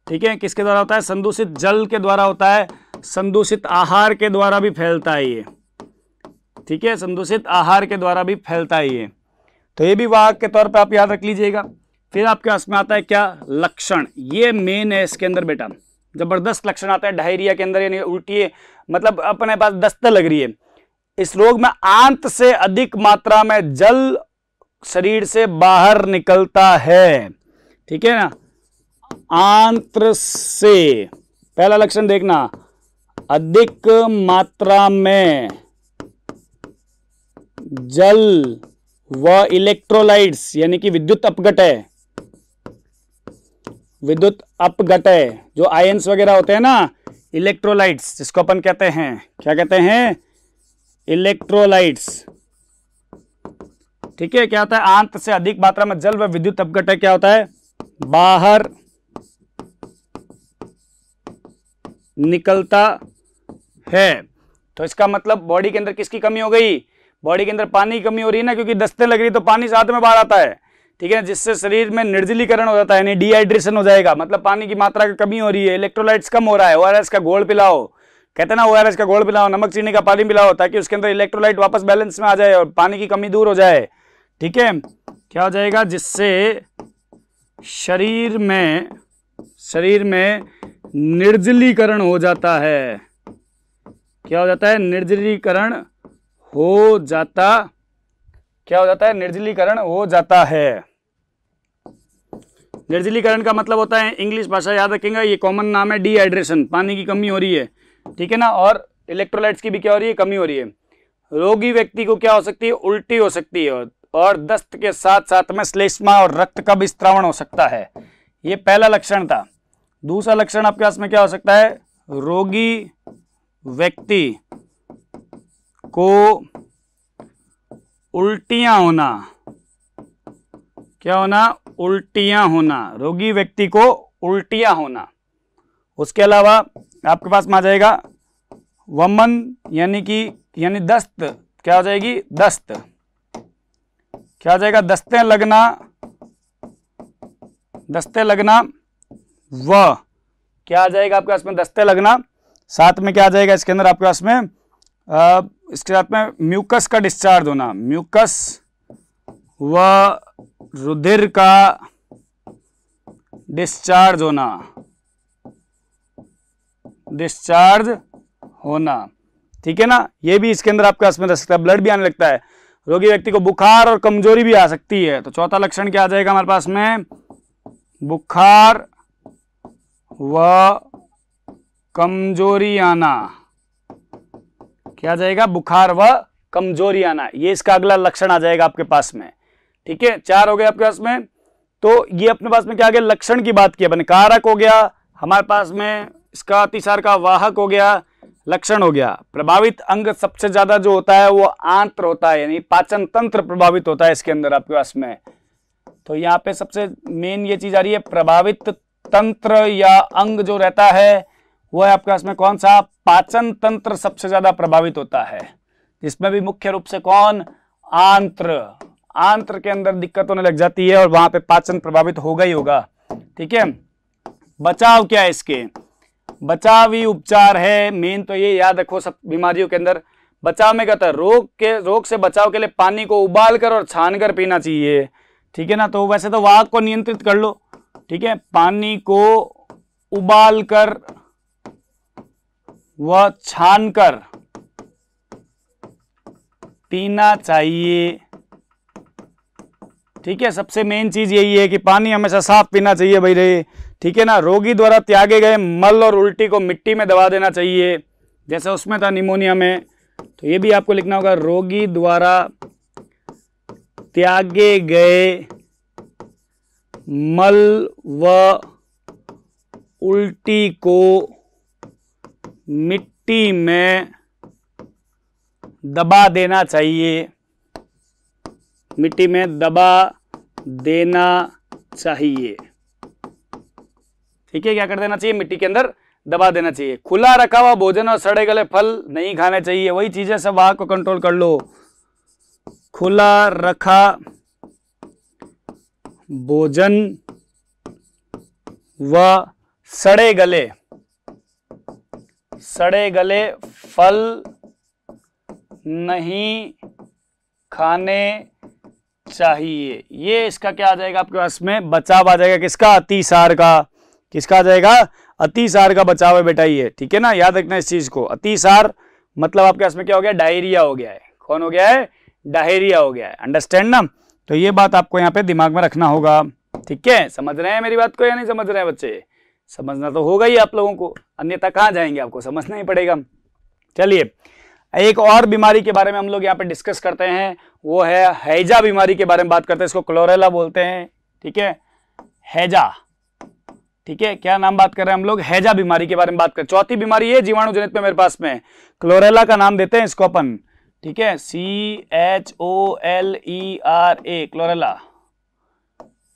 ठीक है, किसके द्वारा होता है, संदूषित जल के द्वारा होता है, संदूषित आहार के द्वारा भी फैलता है ये, ठीक है, संदूषित आहार के द्वारा भी फैलता है ये। तो ये भी वाहक के तौर पे आप याद रख लीजिएगा। फिर आपके पास में आता है क्या, लक्षण, ये मेन है इसके अंदर बेटा, जबरदस्त लक्षण आता है डायरिया के अंदर, यानी उल्टी, मतलब अपने पास दस्त लग रही है। इस रोग में आंत से अधिक मात्रा में जल शरीर से बाहर निकलता है, ठीक है ना, आंत्र से, पहला लक्षण देखना, अधिक मात्रा में जल व इलेक्ट्रोलाइट्स यानी कि विद्युत अपघटय, विद्युत अपघटय जो आयंस वगैरह होते हैं ना, इलेक्ट्रोलाइट्स जिसको अपन कहते हैं, क्या कहते हैं, इलेक्ट्रोलाइट्स, ठीक है, क्या होता है, आंत से अधिक मात्रा में जल व विद्युत अपघटय क्या होता है, बाहर निकलता है। तो इसका मतलब बॉडी के अंदर किसकी कमी हो गई, बॉडी के अंदर पानी की कमी हो रही है ना, क्योंकि दस्ते लग रही तो पानी साथ में बाहर आता है, ठीक है, जिससे शरीर में निर्जलीकरण हो जाता है, यानी डिहाइड्रेशन हो जाएगा, मतलब पानी की मात्रा की कमी हो रही है, इलेक्ट्रोलाइट्स कम हो रहा है। ओआरएस का घोल पिलाओ, कहते हैं ना ओआरएस का घोल पिलाओ, नमक चीनी का पानी पिलाओ, ताकि उसके अंदर इलेक्ट्रोलाइट वापस बैलेंस में आ जाए और पानी की कमी दूर हो जाए, ठीक है, क्या हो जाएगा, जिससे शरीर में निर्जलीकरण हो जाता है, क्या हो जाता है, निर्जलीकरण हो जाता, क्या हो जाता है, निर्जलीकरण हो जाता है। निर्जलीकरण का मतलब होता है, इंग्लिश भाषा याद रखेंगे, ये कॉमन नाम है डिहाइड्रेशन, पानी की कमी हो रही है, ठीक है ना, और इलेक्ट्रोलाइट्स की भी क्या हो रही है, कमी हो रही है। रोगी व्यक्ति को क्या हो सकती है, उल्टी हो सकती है, और दस्त के साथ साथ में श्लेष्मा और रक्त का भी स्त्रावण हो सकता है। ये पहला लक्षण था। दूसरा लक्षण आपके पास में क्या हो सकता है, रोगी व्यक्ति को उल्टियां होना, क्या होना, उल्टियां होना, रोगी व्यक्ति को उल्टियां होना। उसके अलावा आपके पास में आ जाएगा वमन, यानी दस्त, क्या हो जाएगी, दस्त, क्या हो जाएगा, दस्ते लगना व क्या आ जाएगा आपके पास में, दस्ते लगना, साथ में क्या आ जाएगा इसके अंदर आपके पास में, इसके साथ में म्यूकस का डिस्चार्ज होना, म्यूकस व रुधिर का डिस्चार्ज होना, ठीक है ना, ये भी इसके अंदर आपके पास में रह सकता है। ब्लड भी आने लगता है, रोगी व्यक्ति को बुखार और कमजोरी भी आ सकती है। तो चौथा लक्षण क्या आ जाएगा हमारे पास में, बुखार व कमजोरी आना, क्या आ जाएगा, बुखार व कमजोरी आना, ये इसका अगला लक्षण आ जाएगा आपके पास में, ठीक है। 4 हो गए आपके पास में। तो ये अपने पास में क्या आ गया, लक्षण की बात की अपन, कारक हो गया हमारे पास में, इसका अतिसार का वाहक हो गया, लक्षण हो गया। प्रभावित अंग सबसे ज्यादा जो होता है वो आंत्र होता है, यानी पाचन तंत्र प्रभावित होता है इसके अंदर आपके पास में। तो यहाँ पे सबसे मेन ये चीज आ रही है, प्रभावित तंत्र या अंग जो रहता है वो है आपके पास में कौन सा, पाचन तंत्र सबसे ज्यादा प्रभावित होता है, जिसमें भी मुख्य रूप से कौन, आंत्र, आंत्र के अंदर दिक्कत होने लग जाती है और वहां पे पाचन प्रभावित होगा ही होगा, ठीक है। बचाव क्या है इसके, बचावी उपचार है, मेन तो ये याद रखो सब बीमारियों के अंदर। बचाव में कहता है रोग से बचाव के लिए पानी को उबाल कर और छान कर पीना चाहिए, ठीक है ना। तो वैसे तो वाहक को नियंत्रित कर लो, ठीक है, पानी को उबाल कर व छान कर पीना चाहिए, ठीक है। सबसे मेन चीज यही है कि पानी हमेशा साफ पीना चाहिए भाई रे, ठीक है ना। रोगी द्वारा त्यागे गए मल और उल्टी को मिट्टी में दबा देना चाहिए, जैसे उसमें था निमोनिया में। तो ये भी आपको लिखना होगा, रोगी द्वारा त्यागे गए मल व उल्टी को मिट्टी में दबा देना चाहिए, मिट्टी में दबा देना चाहिए। ठीक है, क्या कर देना चाहिए, मिट्टी के अंदर दबा देना चाहिए। खुला रखा हुआ भोजन और सड़े गले फल नहीं खाने चाहिए। वही चीजें, सब वाह को कंट्रोल कर लो। खुला रखा भोजन व सड़े गले फल नहीं खाने चाहिए। ये इसका क्या आ जाएगा आपके पास में, बचाव आ जाएगा। किसका, अतिसार का। किसका आ जाएगा, अतिसार का बचाव है बेटा ये। ठीक है ना, याद रखना इस चीज को। अतिसार मतलब आपके पास में क्या हो गया, डायरिया हो गया है। कौन हो गया है, डायरिया हो गया है। अंडरस्टैंड ना, तो ये बात आपको यहाँ पे दिमाग में रखना होगा। ठीक है, समझ रहे हैं मेरी बात को या नहीं समझ रहे हैं बच्चे? समझना तो होगा ही आप लोगों को, अन्यथा कहाँ जाएंगे, आपको समझना ही पड़ेगा। चलिए, एक और बीमारी के बारे में हम लोग यहाँ पे डिस्कस करते हैं, वो है हैजा बीमारी के बारे में बात करते हैं। इसको क्लोरेला बोलते हैं। ठीक है, हैजा। ठीक है, क्या नाम बात कर रहे हैं हम लोग, हैजा बीमारी के बारे में बात कर। चौथी बीमारी है जीवाणु जनित में मेरे पास में, क्लोरेला का नाम देते हैं इसको अपन। ठीक है, CHOLERA, क्लोरेला,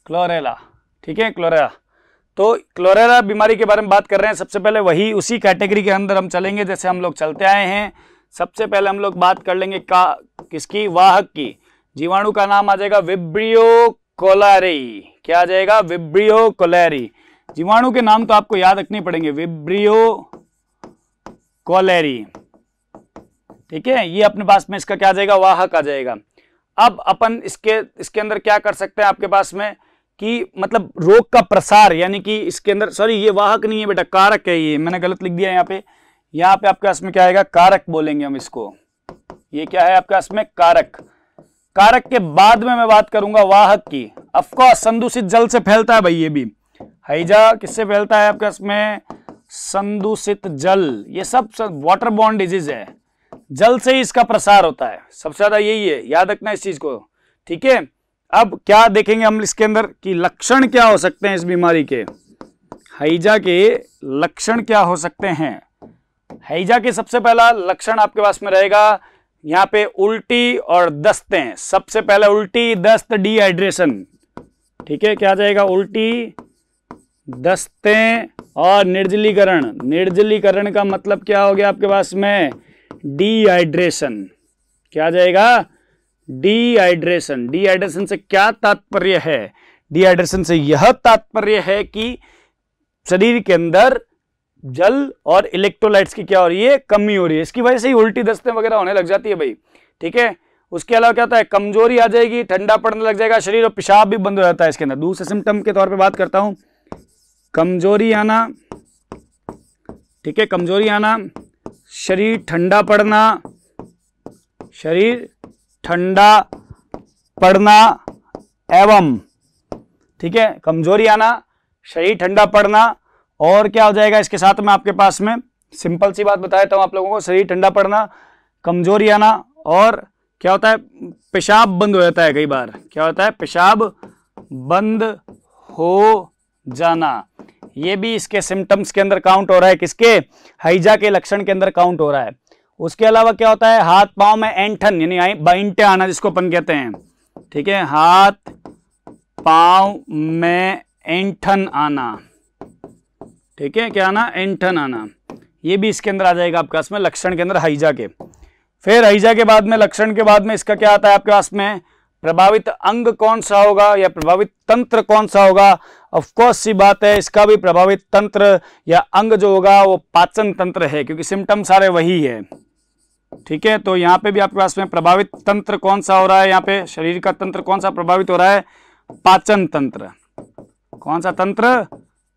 क्लोरेला। ठीक है, क्लोरेला। तो क्लोरेला बीमारी के बारे में बात कर रहे हैं। सबसे पहले वही उसी कैटेगरी के अंदर हम चलेंगे जैसे हम लोग चलते आए हैं। सबसे पहले हम लोग बात कर लेंगे किसकी, वाहक की। जीवाणु का नाम आ जाएगा विब्रियो कोलेरी। क्या आ जाएगा, विब्रियो कोलेरी। जीवाणु के नाम तो आपको याद रखने पड़ेंगे, विब्रियो कोलेरी। ठीक है, ये अपने पास में इसका क्या आ जाएगा, वाहक आ जाएगा। अब अपन इसके अंदर क्या कर सकते हैं आपके पास में कि मतलब रोग का प्रसार, यानी कि इसके अंदर, सॉरी ये वाहक नहीं है बेटा, कारक है। ये मैंने गलत लिख दिया यहाँ पे आपके पास में क्या आएगा, कारक बोलेंगे हम इसको। ये क्या है आपके पास में, कारक। कारक के बाद में मैं बात करूंगा वाहक की। ऑफकोर्स संदूषित जल से फैलता है भाई ये भी। हैजा किससे फैलता है आपके पास में, संदूषित जल। ये सब वाटर बॉर्न डिजीज है, जल से ही इसका प्रसार होता है, सबसे ज्यादा यही है, याद रखना इस चीज को। ठीक है, अब क्या देखेंगे हम इसके अंदर कि लक्षण क्या हो सकते हैं इस बीमारी के। हैजा के लक्षण क्या हो सकते हैं। हैजा के सबसे पहला लक्षण आपके पास में रहेगा यहाँ पे उल्टी और दस्तें। सबसे पहले उल्टी, दस्त, डिहाइड्रेशन। ठीक है, क्या जाएगा, उल्टी, दस्तें और निर्जलीकरण। निर्जलीकरण का मतलब क्या हो गया आपके पास में, डिहाइड्रेशन। क्या जाएगा, डिहाइड्रेशन। डिहाइड्रेशन से क्या तात्पर्य है, डिहाइड्रेशन से यह तात्पर्य है कि शरीर के अंदर जल और इलेक्ट्रोलाइट्स की क्या हो रही है, कमी हो रही है। इसकी वजह से ही उल्टी दस्तें वगैरह होने लग जाती है भाई। ठीक है, उसके अलावा क्या होता है, कमजोरी आ जाएगी, ठंडा पड़ने लग जाएगा शरीर, और पेशाब भी बंद हो जाता है इसके अंदर। दूसरे सिम्टम के तौर पे बात करता हूं, कमजोरी आना। ठीक है, कमजोरी आना, शरीर ठंडा पड़ना, शरीर ठंडा पड़ना एवं, ठीक है, कमजोरी आना, शरीर ठंडा पड़ना, और क्या हो जाएगा इसके साथ में आपके पास में, सिंपल सी बात बता देता हूं आप लोगों को, शरीर ठंडा पड़ना, कमजोरी आना, और क्या होता है, पेशाब बंद हो जाता है। कई बार क्या होता है, पेशाब बंद हो जाना। ये भी इसके सिम्टम्स के अंदर काउंट हो रहा है, किसके, हैजा के लक्षण के अंदर काउंट हो रहा है। उसके अलावा क्या होता है, हाथ पांव में ऐंठन यानी बाइंटे आना, जिसको अपन कहते हैं। ठीक है, हाथ पांव में ऐंठन आना। ठीक है, क्या आना, ऐंठन आना। ये भी इसके अंदर आ जाएगा आपके पास में लक्षण के अंदर हैजा के। फिर हैजा के बाद में, लक्षण के बाद में इसका क्या आता है आपके पास में, प्रभावित अंग कौन सा होगा या प्रभावित तंत्र कौन सा होगा। ऑफकोर्स सी बात है, इसका भी प्रभावित तंत्र या अंग जो होगा वो पाचन तंत्र है, क्योंकि सिम्टम सारे वही है। ठीक है, तो यहाँ पे भी आपके पास में प्रभावित तंत्र कौन सा हो रहा है, यहाँ पे शरीर का तंत्र कौन सा प्रभावित हो रहा है, पाचन तंत्र। कौन सा तंत्र,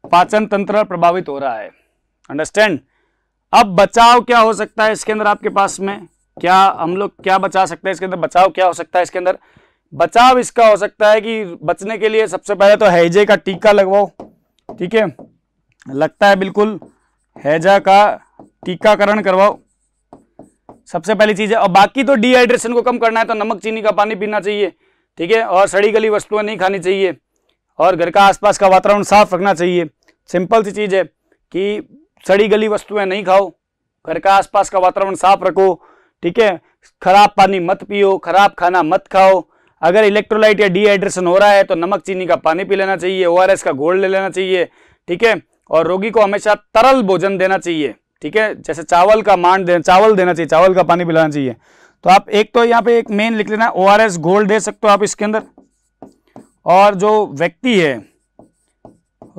पाचन तंत्र प्रभावित हो रहा है। अंडरस्टैंड। अब बचाव क्या हो सकता है इसके अंदर आपके पास में, क्या हम लोग क्या बचा सकते हैं इसके अंदर, बचाव क्या हो सकता है इसके अंदर। बचाव इसका हो सकता है कि बचने के लिए सबसे पहले तो हैजे का टीका लगवाओ। ठीक है, लगता है बिल्कुल, हैजा का टीकाकरण करवाओ, सबसे पहली चीज है। और बाकी तो डिहाइड्रेशन को कम करना है तो नमक चीनी का पानी पीना चाहिए। ठीक है, और सड़ी गली वस्तुएं नहीं खानी चाहिए, और घर का आसपास का वातावरण साफ रखना चाहिए। सिंपल सी चीज है। कि सड़ी गली वस्तुएं नहीं खाओ, घर का आसपास का वातावरण साफ रखो, ठीक है, खराब पानी मत पियो, खराब खाना मत खाओ, अगर इलेक्ट्रोलाइट या डिहाइड्रेशन हो रहा है तो नमक चीनी का पानी पी लेना चाहिए, ORS का घोल ले लेना चाहिए, ठीक है, और रोगी को हमेशा तरल भोजन देना चाहिए, ठीक है, जैसे चावल का चावल देना चाहिए, चावल का पानी पिलाना चाहिए। तो आप एक तो यहाँ पे एक मेन लिख लेना, ORS घोल दे सकते हो आप इसके अंदर। और जो व्यक्ति है,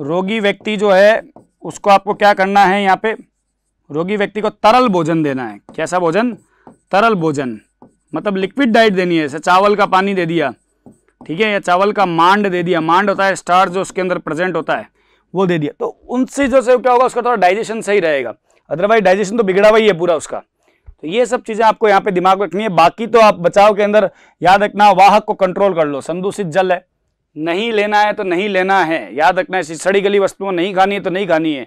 रोगी व्यक्ति जो है, उसको आपको क्या करना है, यहाँ पे रोगी व्यक्ति को तरल भोजन देना है। कैसा भोजन? तरल भोजन, मतलब लिक्विड डाइट देनी है, जैसे चावल का पानी दे दिया, ठीक है, या चावल का मांड दे दिया, मांड होता है स्टार्च जो उसके अंदर प्रेजेंट होता है, वो दे दिया। तो उनसे जो से क्या होगा, उसका थोड़ा डाइजेशन सही रहेगा, अदरवाइज डाइजेशन तो बिगड़ा हुआ ही है पूरा उसका। तो ये सब चीजें आपको यहाँ पे दिमाग में रखनी है। बाकी तो आप बचाव के अंदर याद रखना, वाहक को कंट्रोल कर लो, संदूषित जल है नहीं लेना है तो नहीं लेना है, याद रखना है, सड़ी गली वस्तुएं नहीं खानी है तो नहीं खानी है,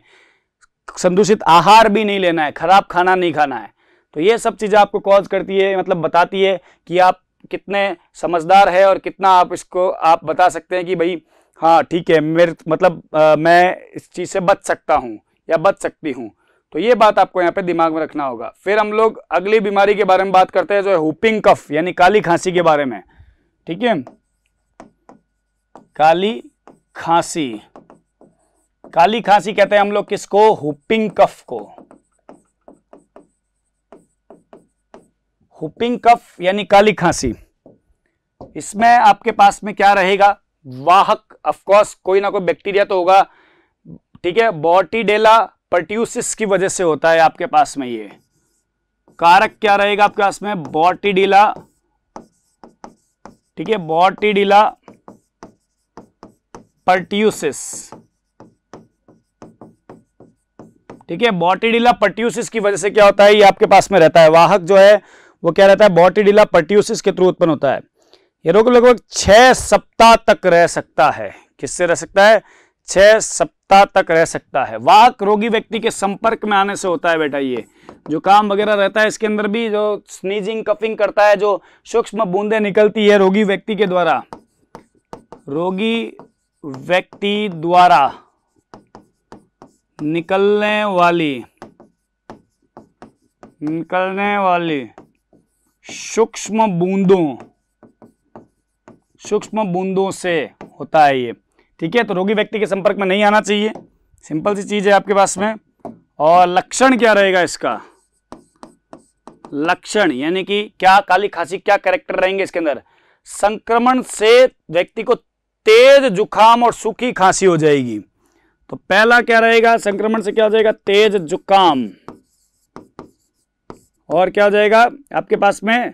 संदूषित आहार भी नहीं लेना है, खराब खाना नहीं खाना है। तो ये सब चीजें आपको कॉज करती है, मतलब बताती है कि आप कितने समझदार है और कितना आप इसको आप बता सकते हैं कि भाई हाँ ठीक है, मेरे मतलब मैं इस चीज से बच सकता हूँ या बच सकती हूँ। तो ये बात आपको यहाँ पे दिमाग में रखना होगा। फिर हम लोग अगली बीमारी के बारे में बात करते हैं, जो है हुपिंग कफ यानी काली खांसी के बारे में, ठीक है। काली खांसी, काली खांसी कहते हैं हम लोग किसको? हुपिंग कफ को। हुपिंग कफ यानी काली खांसी, इसमें आपके पास में क्या रहेगा? वाहक ऑफकोर्स कोई ना कोई बैक्टीरिया तो होगा, ठीक है, बॉर्टिडेला पर्ट्यूसिस की वजह से होता है आपके पास में। ये कारक क्या रहेगा आपके पास में? बॉर्टिडेला, ठीक है, बॉर्टिडेला पर्ट्यूसिस, ठीक है, बॉर्टिडेला पर्ट्यूसिस की वजह से क्या होता है, ये आपके पास में रहता है। वाहक जो है वो क्या रहता है? बॉर्टिडेला पर्ट्यूसिस के थ्रू उत्पन्न होता है। ये रोग लगभग 6 सप्ताह तक रह सकता है। किससे रह सकता है? 6 सप्ताह तक रह सकता है। वाहक रोगी व्यक्ति के संपर्क में आने से होता है बेटा। ये जो काम वगैरह रहता है इसके अंदर भी, जो स्नीजिंग कफिंग करता है, जो सूक्ष्म बूंदें निकलती है रोगी व्यक्ति के द्वारा, रोगी व्यक्ति द्वारा निकलने वाली सूक्ष्म बूंदों से होता है ये, ठीक है। तो रोगी व्यक्ति के संपर्क में नहीं आना चाहिए, सिंपल सी चीज है आपके पास में। और लक्षण क्या रहेगा इसका? लक्षण यानी कि क्या काली खांसी, क्या कैरेक्टर रहेंगे इसके अंदर? संक्रमण से व्यक्ति को तेज जुकाम और सूखी खांसी हो जाएगी। तो पहला क्या रहेगा? संक्रमण से क्या हो जाएगा? तेज जुकाम, और क्या हो जाएगा आपके पास में?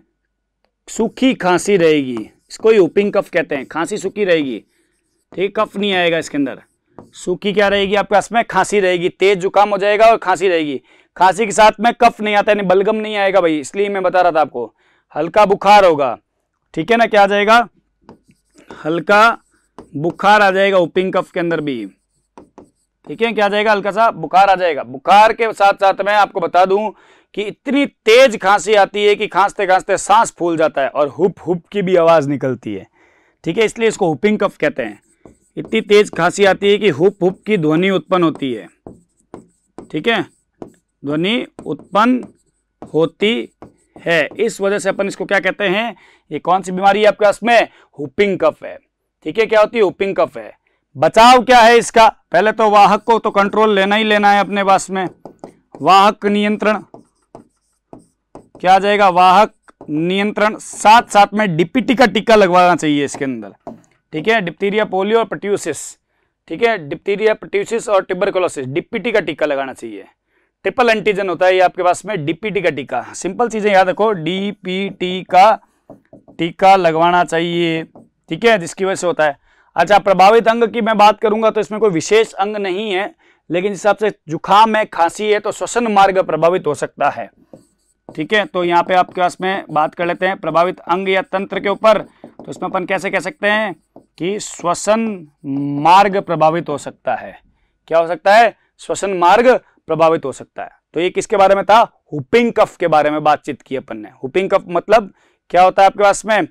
सूखी खांसी रहेगी। इसको ही हुपिंग कफ कहते हैं। खांसी सूखी रहेगी, ठीक, कफ नहीं आएगा इसके अंदर। सूखी क्या रहेगी आपके पास में? खांसी रहेगी। तेज जुकाम हो जाएगा और खांसी रहेगी। खांसी के साथ में कफ नहीं आता, यानी बलगम नहीं आएगा भाई, इसलिए मैं बता रहा था आपको। हल्का बुखार होगा, ठीक है ना, क्या आ जाएगा? हल्का बुखार आ जाएगा हुपिंग कफ के अंदर भी, ठीक है। क्या आ जाएगा? हल्का सा बुखार आ जाएगा। बुखार के साथ साथ मैं आपको बता दूं कि इतनी तेज खांसी आती है कि खांसते खांसते सांस फूल जाता है और हुप हुप की भी आवाज निकलती है, ठीक है, इसलिए इसको हुपिंग कफ कहते हैं। इतनी तेज खांसी आती है कि हुप हुप की ध्वनि उत्पन्न होती है, ठीक है, ध्वनि उत्पन्न होती है। इस वजह से अपन इसको क्या कहते हैं? ये कौन सी बीमारी है आपके पास में? हुपिंग कफ है, ठीक है। क्या होती है? हुपिंग कफ है। बचाव क्या है इसका? पहले तो वाहक को तो कंट्रोल लेना ही लेना है अपने पास में। वाहक नियंत्रण क्या आ जाएगा? वाहक नियंत्रण, साथ साथ में डीपीटी का टीका लगवाना चाहिए इसके अंदर, ठीक है। डिप्थीरिया, पोलियो और पर्ट्यूसिस, ठीक है, डिप्थीरिया, पर्ट्यूसिस और ट्यूबरकुलोसिस, डीपीटी का टीका लगाना चाहिए। ट्रिपल एंटीजन होता है ये आपके पास में, डीपीटी का टीका। सिंपल चीजें याद रखो, डीपीटी का टीका लगवाना चाहिए, ठीक है, जिसकी वजह से होता है। अच्छा, प्रभावित अंग की मैं बात करूंगा तो इसमें कोई विशेष अंग नहीं है, लेकिन जिस हिसाब से जुकाम है, खांसी है, तो श्वसन मार्ग प्रभावित हो सकता है, ठीक है। तो यहाँ पे आपके पास में बात कर लेते हैं प्रभावित अंग या तंत्र के ऊपर। तो इसमें अपन कैसे कह सकते हैं कि श्वसन मार्ग प्रभावित हो सकता है। क्या हो सकता है? श्वसन मार्ग प्रभावित हो सकता है। तो ये किसके बारे में था? हुपिंग कफ के बारे में बातचीत की अपन ने। हुपिंग कफ मतलब क्या होता है आपके पास में?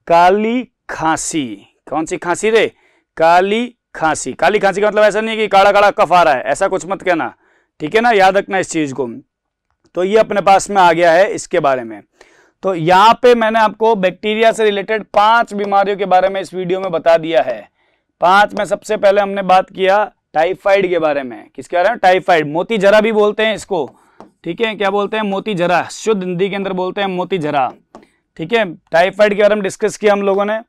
काली खांसी। कौन सी खांसी रे? काली खांसी। काली खांसी का मतलब ऐसा नहीं कि काला काला कफ आ रहा है, ऐसा कुछ मत कहना। ठीक है ना, याद रखना इस चीज को। तो ये अपने पास में आ गया है इसके बारे में। तो यहाँ पे मैंने आपको बैक्टीरिया से रिलेटेड 5 बीमारियों के बारे में इस वीडियो में बता दिया है। 5 में सबसे पहले हमने बात किया टाइफाइड के बारे में। किसके बारे में? टाइफाइड। मोती जरा भी बोलते हैं इसको, ठीक है, क्या बोलते हैं? मोती जरा, शुद्ध हिंदी के अंदर बोलते हैं मोती जरा, ठीक है। टाइफाइड के बारे में डिस्कस किया हम लोगों ने।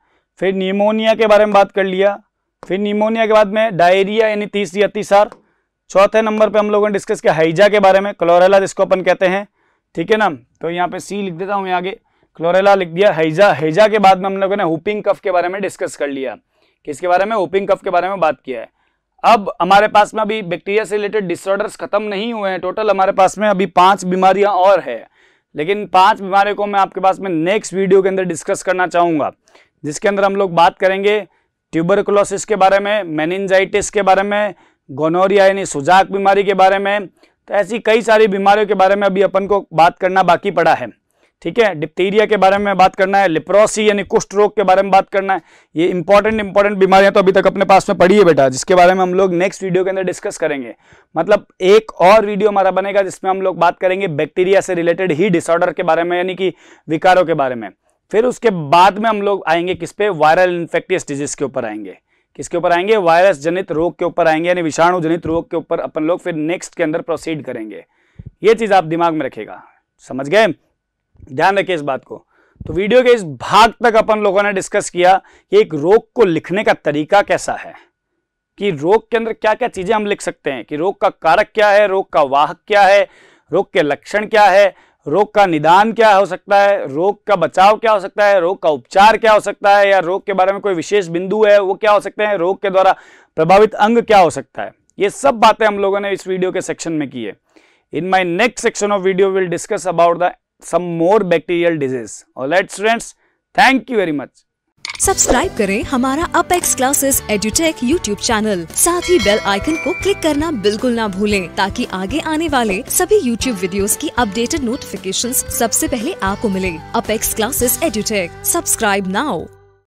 फिर निमोनिया के बारे में बात कर लिया। फिर निमोनिया के बाद में डायरिया यानी तीसरी अतिसार। चौथे नंबर पे हम लोगों ने डिस्कस किया हैजा के बारे में, क्लोरेला जिसको अपन कहते हैं, ठीक है ना। तो यहाँ पे सी लिख देता हूँ, आगे क्लोरेला लिख दिया। हैजा, हैजा के बाद में हम लोगों ने हुपिंग कफ के बारे में डिस्कस कर लिया। किसके बारे में? हुपिंग कफ के बारे में बात किया है। अब हमारे पास में अभी बैक्टीरिया से रिलेटेड डिसऑर्डर्स खत्म नहीं हुए हैं। टोटल हमारे पास में अभी 5 बीमारियां और है, लेकिन 5 बीमारियों को मैं आपके पास में नेक्स्ट वीडियो के अंदर डिस्कस करना चाहूंगा, जिसके अंदर हम लोग बात करेंगे ट्यूबरकुलोसिस के बारे में, मेनिंजाइटिस के बारे में, गोनोरिया यानी सुजाक बीमारी के बारे में। तो ऐसी कई सारी बीमारियों के बारे में अभी अपन को बात करना बाकी पड़ा है, ठीक है। डिप्थीरिया के बारे में बात करना है, लेप्रोसी यानी कुष्ठ रोग के बारे में बात करना है। ये इंपॉर्टेंट बीमारियां तो अभी तक अपने पास में पड़ी है बेटा, जिसके बारे में हम लोग नेक्स्ट वीडियो के अंदर डिस्कस करेंगे। मतलब एक और वीडियो हमारा बनेगा जिसमें हम लोग बात करेंगे बैक्टीरिया से रिलेटेड ही डिसऑर्डर के बारे में, यानी कि विकारों के बारे में। फिर उसके बाद में हम लोग आएंगे किस पे? वायरल इन्फेक्टियस डिजीज के ऊपर आएंगे। किसके ऊपर आएंगे? वायरस जनित रोग के ऊपर आएंगे, यानी विषाणु जनित रोग के ऊपर अपन लोग फिर नेक्स्ट के अंदर प्रोसीड करेंगे। ये चीज आप दिमाग में रखेगा, समझ गए? ध्यान रखिए इस बात को। तो वीडियो के इस भाग तक अपन लोगों ने डिस्कस किया कि एक रोग को लिखने का तरीका कैसा है, कि रोग के अंदर क्या क्या चीजें हम लिख सकते हैं, कि रोग का कारक क्या है, रोग का वाहक क्या है, रोग के लक्षण क्या है, रोग का निदान क्या हो सकता है, रोग का बचाव क्या हो सकता है, रोग का उपचार क्या हो सकता है, या रोग के बारे में कोई विशेष बिंदु है वो क्या हो सकते हैं, रोग के द्वारा प्रभावित अंग क्या हो सकता है। ये सब बातें हम लोगों ने इस वीडियो के सेक्शन में की है। In my next section of video will discuss about the some more bacterial disease. Alright students, thank you very much. Subscribe करें हमारा apex classes edutech YouTube channel. साथ ही बेल आइकन को क्लिक करना बिल्कुल ना भूलें, ताकि आगे आने वाले सभी यूट्यूब वीडियोस की अपडेटेड नोटिफिकेशंस सबसे पहले आपको मिले। Apex classes edutech, subscribe now.